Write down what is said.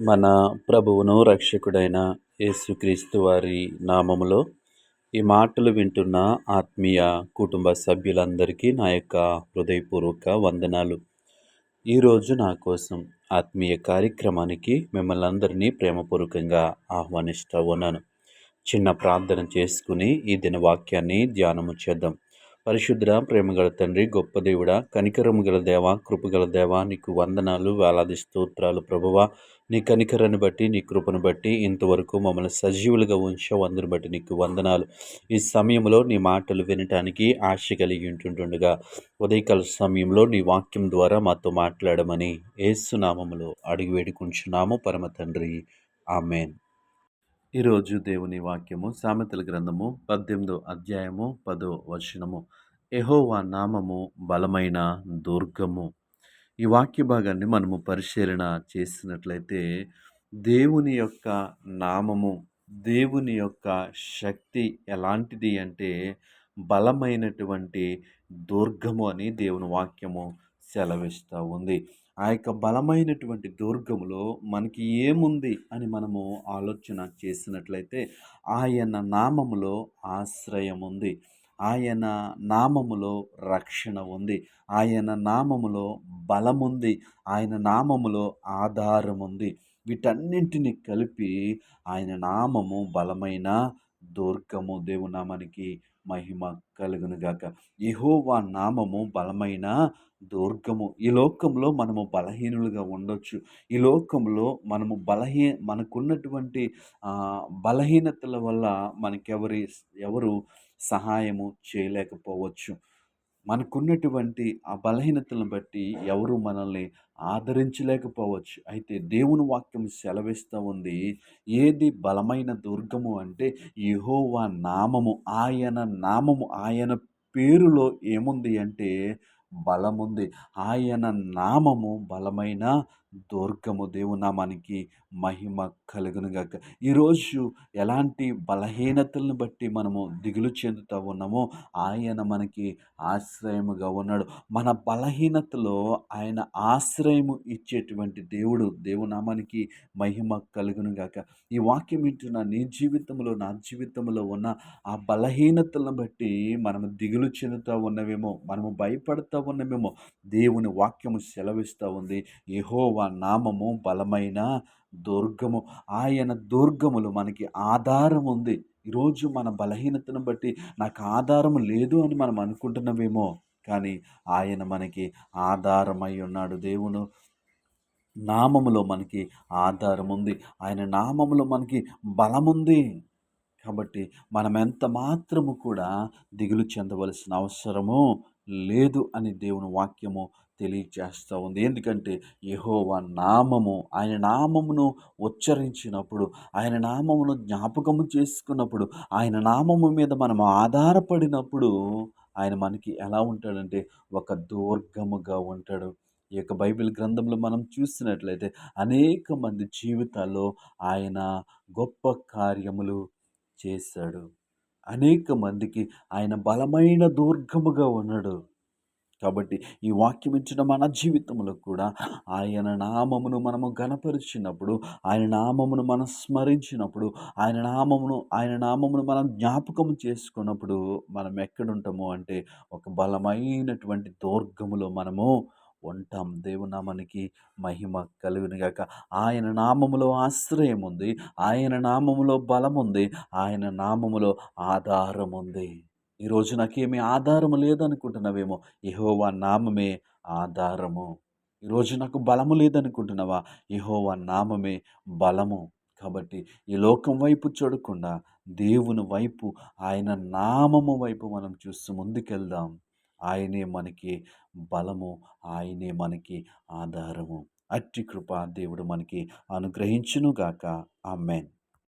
మన ప్రభువును రక్షకుడైన యేసుక్రీస్తు వారి నామములో ఈ మాటలు వింటున్న ఆత్మీయ కుటుంబ సభ్యులందరికీ నా యొక్క హృదయపూర్వక వందనాలు. ఈరోజు నా కోసం ఆత్మీయ కార్యక్రమానికి మిమ్మల్ని అందరినీ ప్రేమపూర్వకంగా ఆహ్వానిస్తూ ఉన్నాను. చిన్న ప్రార్థన చేసుకుని ఈ దిన వాక్యాన్ని ధ్యానము చేద్దాం. పరిశుద్ధ ప్రేమగల తండ్రి, గొప్ప దేవుడా, కనికరము గల దేవ, కృపగల దేవ, నీకు వందనాలు, వేలాది స్తోత్రాలు ప్రభువా. నీ కనికరాన్ని బట్టి, నీ కృపను బట్టి ఇంతవరకు మమ్మల్ని సజీవులుగా ఉంచావు. అందుని బట్టి నీకు వందనాలు. ఈ సమయంలో నీ మాటలు వినటానికి ఆశ కలిగి ఉంటుండగా ఉదయకాల సమయంలో నీ వాక్యం ద్వారా మాతో మాట్లాడమని యేసు నామములో అడిగి వేడుకుంటున్నాము పరమ తండ్రి. ఆమేన్. ఈరోజు దేవుని వాక్యము సామెతల గ్రంథము 18వ అధ్యాయము 10వ వచనము. యెహోవా నామము బలమైన దుర్గము. ఈ వాక్య భాగాన్ని మనము పరిశీలన చేసినట్లయితే దేవుని యొక్క నామము, దేవుని యొక్క శక్తి ఎలాంటిది అంటే బలమైనటువంటి దుర్గము అని దేవుని వాక్యము సెలవిస్తూ ఉంది. ఆ యొక్క బలమైనటువంటి దుర్గములో మనకి ఏముంది అని మనము ఆలోచన చేసినట్లయితే ఆయన నామములో ఆశ్రయం ఉంది. ఆయన నామములో రక్షణ ఉంది. ఆయన నామములో బలముంది. ఆయన నామములో ఆధారం ఉంది. వీటన్నింటిని కలిపి ఆయన నామము బలమైన దుర్గము. దేవుని నామానికి మహిమ కలుగునుగాక. యెహోవా నామము బలమైన దుర్గము. ఈ లోకంలో మనము బలహీనులుగా ఉండొచ్చు. ఈ లోకంలో మనము మనకున్నటువంటి బలహీనతల వల్ల ఎవరు సహాయము చేయలేకపోవచ్చు. మనకున్నటువంటి ఆ బలహీనతలను బట్టి ఎవరు మనల్ని ఆదరించలేకపోవచ్చు. అయితే దేవుని వాక్యం సెలవిస్తూ ఉంది, ఏది బలమైన దుర్గము అంటే యెహోవా నామము. ఆయన నామము, ఆయన పేరులో ఏముంది అంటే బలముంది. ఆయన నామము బలమైన దుర్గము. దేవుని నామానికి మహిమ కలుగునుగాక. ఈరోజు ఎలాంటి బలహీనతలను బట్టి మనము దిగులు చెందుతూ ఉన్నామో ఆయన మనకి ఆశ్రయముగా ఉన్నాడు. మన బలహీనతలో ఆయన ఆశ్రయము ఇచ్చేటువంటి దేవుడు. దేవుని నామానికి మహిమ కలుగునుగాక. ఈ వాక్యం వింటున్న నీ జీవితంలో, నా జీవితంలో ఉన్న ఆ బలహీనతలను బట్టి మనము దిగులు చెందుతూ ఉన్నవేమో, మనము భయపడుతూ ఉన్నవేమో, దేవుని వాక్యము సెలవిస్తూ ఉంది, యెహోవా నామము బలమైన దుర్గము. ఆయన దుర్గములు మనకి ఆధారం ఉంది. ఈరోజు మన బలహీనతను బట్టి నాకు ఆధారం లేదు అని మనం అనుకుంటున్నామేమో, కానీ ఆయన మనకి ఆధారమై ఉన్నాడు. దేవుని నామములో మనకి ఆధారం ఉంది. ఆయన నామములో మనకి బలముంది. కాబట్టి మనం ఎంత మాత్రము కూడా దిగులు చెందవలసిన అవసరము లేదు అని దేవుని వాక్యము తెలియచేస్తూ ఉంది. ఎందుకంటే యెహోవా నామము, ఆయన నామమును ఉచ్చరించినప్పుడు, ఆయన నామమును జ్ఞాపకము చేసుకున్నప్పుడు, ఆయన నామము మీద మనం ఆధారపడినప్పుడు ఆయన మనకి ఎలా ఉంటాడంటే ఒక దుర్గముగా ఉంటాడు. ఈ యొక్క బైబిల్ గ్రంథంలో మనం చూసినట్లయితే అనేక మంది జీవితాల్లో ఆయన గొప్ప కార్యములు చేశాడు. అనేక మందికి ఆయన బలమైన దుర్గముగా ఉన్నాడు. కాబట్టి ఈ వాక్యం ఇచ్చిన మన జీవితంలో కూడా ఆయన నామమును మనము ఘనపరిచినప్పుడు, ఆయన నామమును మనం స్మరించినప్పుడు, ఆయన నామమును మనం జ్ఞాపకం చేసుకున్నప్పుడు మనం ఎక్కడుంటాము అంటే ఒక బలమైనటువంటి దుర్గములో మనము ఉంటాం. దేవుని నామానికి మహిమ కలుగునుగాక. ఆయన నామములో ఆశ్రయం ఉంది. ఆయన నామములో బలముంది. ఆయన నామములో ఆధారం ఉంది. ఈరోజు నాకేమీ ఆధారము లేదనుకుంటున్నావేమో, యెహోవా నామమే ఆధారము. ఈరోజు నాకు బలము లేదనుకుంటున్నావా, యెహోవా నామమే బలము. కాబట్టి ఈ లోకం వైపు చూడకుండా దేవుని వైపు, ఆయన నామము వైపు మనం చూస్తూ ముందుకెళ్దాం. ఆయనే మనకి బలము, ఆయనే మనకి ఆధారము. అట్టి కృప దేవుడు మనకి అనుగ్రహించునుగాక. ఆమేన్.